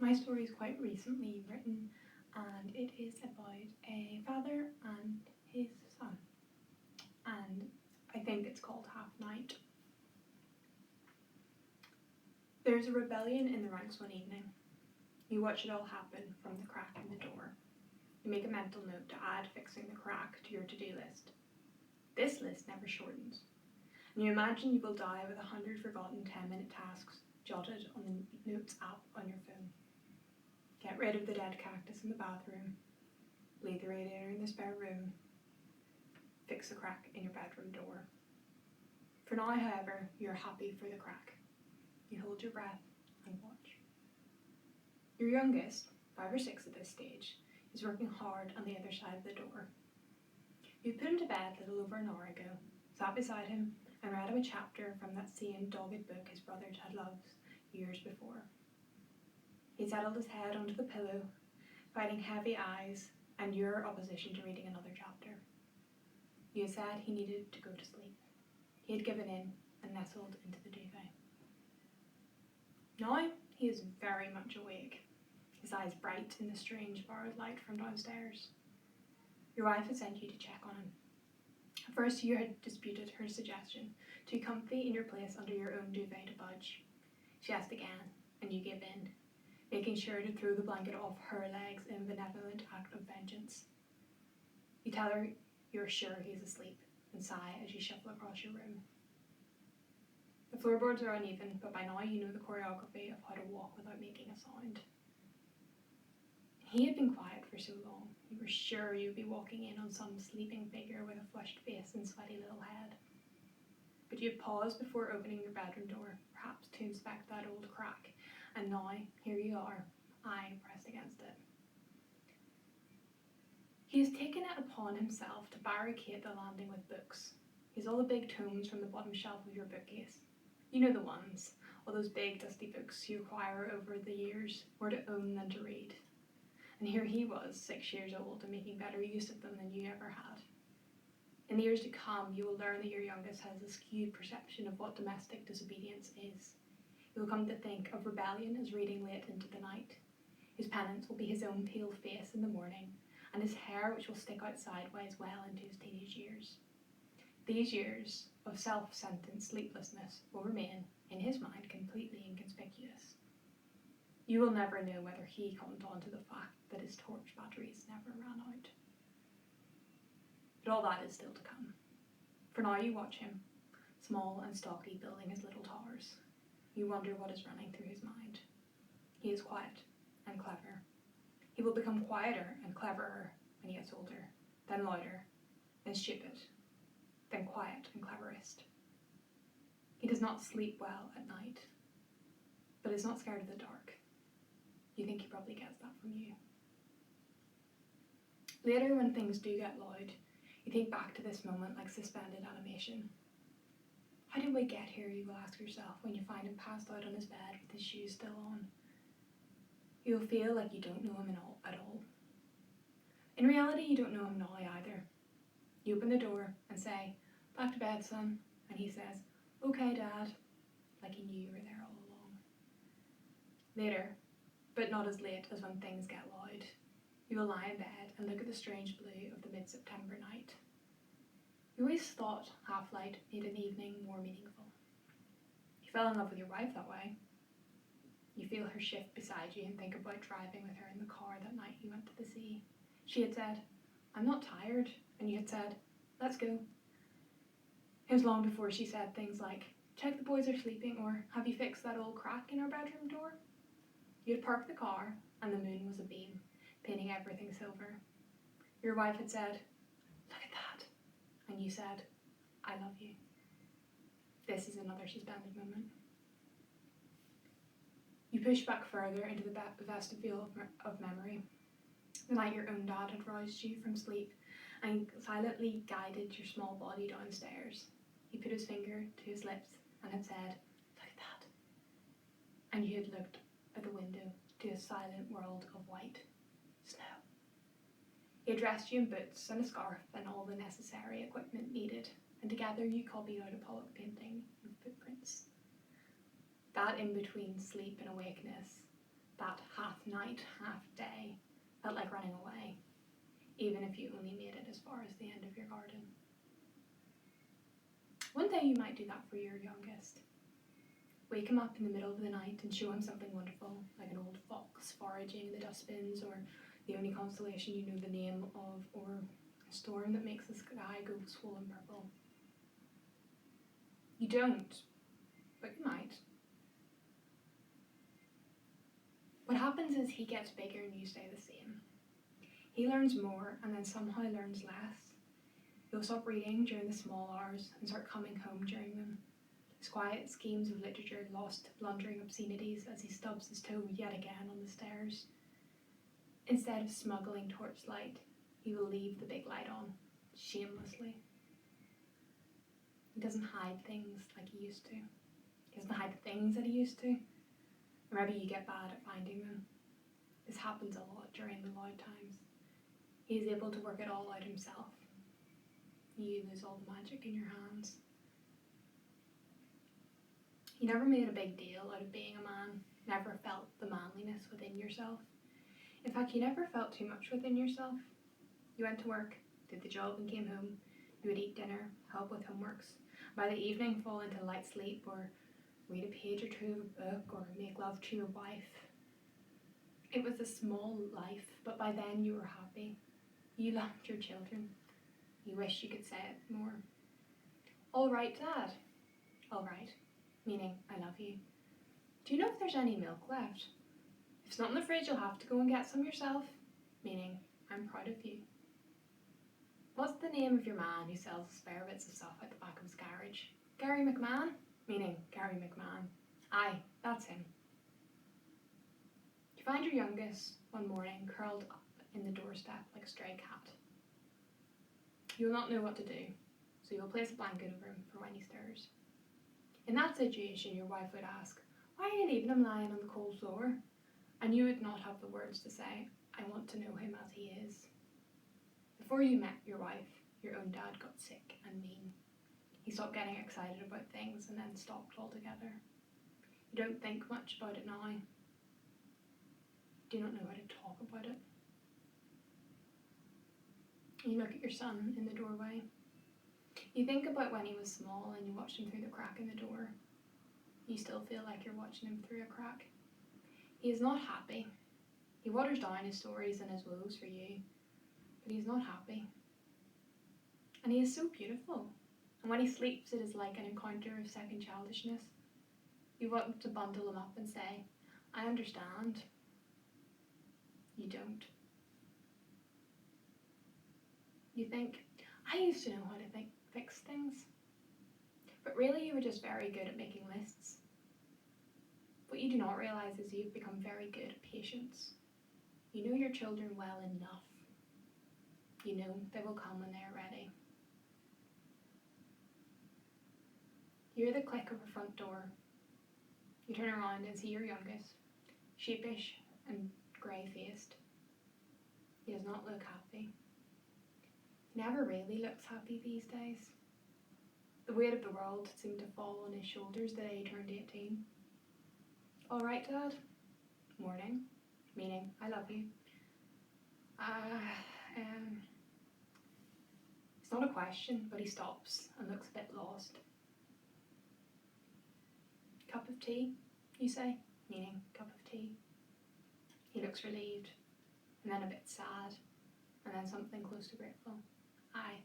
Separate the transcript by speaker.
Speaker 1: My story is quite recently written, and it is about a father and his son, and I think it's called Half Night. There's a rebellion in the ranks one evening. You watch it all happen from the crack in the door. You make a mental note to add fixing the crack to your to-do list. This list never shortens, and you imagine you will die with 100 forgotten 10-minute tasks jotted on the Notes app on your phone. Get rid of the dead cactus in the bathroom, bleed the radiator in the spare room, fix the crack in your bedroom door. For now, however, you're happy for the crack. You hold your breath and watch. Your youngest, 5 or 6 at this stage, is working hard on the other side of the door. You put him to bed a little over an hour ago, sat beside him and read him a chapter from that same dogged book his brother had loved years before. He settled his head onto the pillow, fighting heavy eyes and your opposition to reading another chapter. You had said he needed to go to sleep. He had given in and nestled into the duvet. Now he is very much awake, his eyes bright in the strange borrowed light from downstairs. Your wife had sent you to check on him. At first you had disputed her suggestion to be comfy in your place under your own duvet to budge. She asked again, and you gave in, making sure to throw the blanket off her legs in a benevolent act of vengeance. You tell her you're sure he's asleep, and sigh as you shuffle across your room. The floorboards are uneven, but by now you know the choreography of how to walk without making a sound. He had been quiet for so long, you were sure you'd be walking in on some sleeping figure with a flushed face and sweaty little head. But you had paused before opening your bedroom door, perhaps to inspect that old crack, and now, here you are, eye pressed against it. He has taken it upon himself to barricade the landing with books. He has all the big tomes from the bottom shelf of your bookcase. You know the ones, all those big dusty books you acquire over the years, more to own than to read. And here he was, 6 years old, and making better use of them than you ever had. In the years to come, you will learn that your youngest has a skewed perception of what domestic disobedience is. You will come to think of rebellion as reading late into the night. His penance will be his own peeled face in the morning, and his hair which will stick out sideways well into his teenage years. These years of self-sentenced sleeplessness will remain, in his mind, completely inconspicuous. You will never know whether he cottoned on to the fact that his torch batteries never ran out. But all that is still to come. For now you watch him, small and stocky, building his little towers. You wonder what is running through his mind. He is quiet and clever. He will become quieter and cleverer when he gets older, then louder, then stupid, then quiet and cleverest. He does not sleep well at night, but is not scared of the dark. You think he probably gets that from you. Later, when things do get loud, you think back to this moment like suspended animation. How did we get here, you will ask yourself when you find him passed out on his bed with his shoes still on. You will feel like you don't know him at all. In reality, you don't know him now either. You open the door and say, "Back to bed, son," and he says, "Okay, Dad," like he knew you were there all along. Later, but not as late as when things get loud, you will lie in bed and look at the strange blue of the mid-September night. You always thought half-light made an evening more meaningful. You fell in love with your wife that way. You feel her shift beside you and think about driving with her in the car that night you went to the sea. She had said, "I'm not tired," and you had said, "Let's go." It was long before she said things like, "Check the boys are sleeping," or "Have you fixed that old crack in our bedroom door?" You had parked the car, and the moon was abeam, painting everything silver. Your wife had said, "Look at that," and you said, "I love you." This is another suspended moment. You push back further into the vestibule of memory, the night your own dad had roused you from sleep and silently guided your small body downstairs. He put his finger to his lips and had said, "Look at that." And you had looked at the window to a silent world of white snow. He dressed you in boots and a scarf and all the necessary equipment needed, and together you copied out a Pollock painting with footprints. That in between sleep and awakeness, that half night, half day felt like running away, even if you only made it as far as the end of your garden. One day you might do that for your youngest. Wake him up in the middle of the night and show him something wonderful, like an old fox foraging in the dustbins, or the only constellation you know the name of, or a storm that makes the sky go swollen purple. You don't, but you might. What happens is he gets bigger and you stay the same. He learns more and then somehow learns less. He'll stop reading during the small hours and start coming home during them. His quiet schemes of literature lost to blundering obscenities as he stubs his toe yet again on the stairs. Instead of smuggling torchlight, he will leave the big light on, shamelessly. He doesn't hide things like he used to. He doesn't hide the things that he used to. Or maybe you get bad at finding them. This happens a lot during the loud times. He is able to work it all out himself. You lose all the magic in your hands. You never made a big deal out of being a man, never felt the manliness within yourself. In fact, you never felt too much within yourself. You went to work, did the job and came home. You would eat dinner, help with homeworks. By the evening, fall into light sleep or read a page or two of a book or make love to your wife. It was a small life, but by then you were happy. You loved your children. You wish you could say it more. All right, Dad. All right. Meaning, I love you. Do you know if there's any milk left? If it's not in the fridge, you'll have to go and get some yourself. Meaning, I'm proud of you. What's the name of your man who sells spare bits of stuff at the back of his garage? Gary McMahon? Meaning, Gary McMahon. Aye, that's him. You find your youngest one morning curled up in the doorstep like a stray cat. You will not know what to do, so you will place a blanket over him for when he stirs. In that situation, your wife would ask, why are you leaving him lying on the cold floor? And you would not have the words to say, I want to know him as he is. Before you met your wife, your own dad got sick and mean. He stopped getting excited about things and then stopped altogether. You don't think much about it now. You do not know how to talk about it. You look at your son in the doorway. You think about when he was small and you watched him through the crack in the door. You still feel like you're watching him through a crack. He is not happy. He waters down his stories and his woes for you, but he's not happy. And he is so beautiful. And when he sleeps, it is like an encounter of second childishness. You want to bundle him up and say, I understand. You don't. You think, I used to know how to fix things. But really you were just very good at making lists. What you do not realise is you've become very good at patience. You know your children well enough. You know they will come when they are ready. You hear the click of a front door. You turn around and see your youngest, sheepish and grey-faced. He does not look happy. He never really looks happy these days. The weight of the world seemed to fall on his shoulders the day he turned 18. All right, Dad? Morning. Meaning, I love you. It's not a question, but he stops and looks a bit lost. Cup of tea, you say? Meaning, cup of tea. He looks relieved, and then a bit sad, and then something close to grateful. Aye,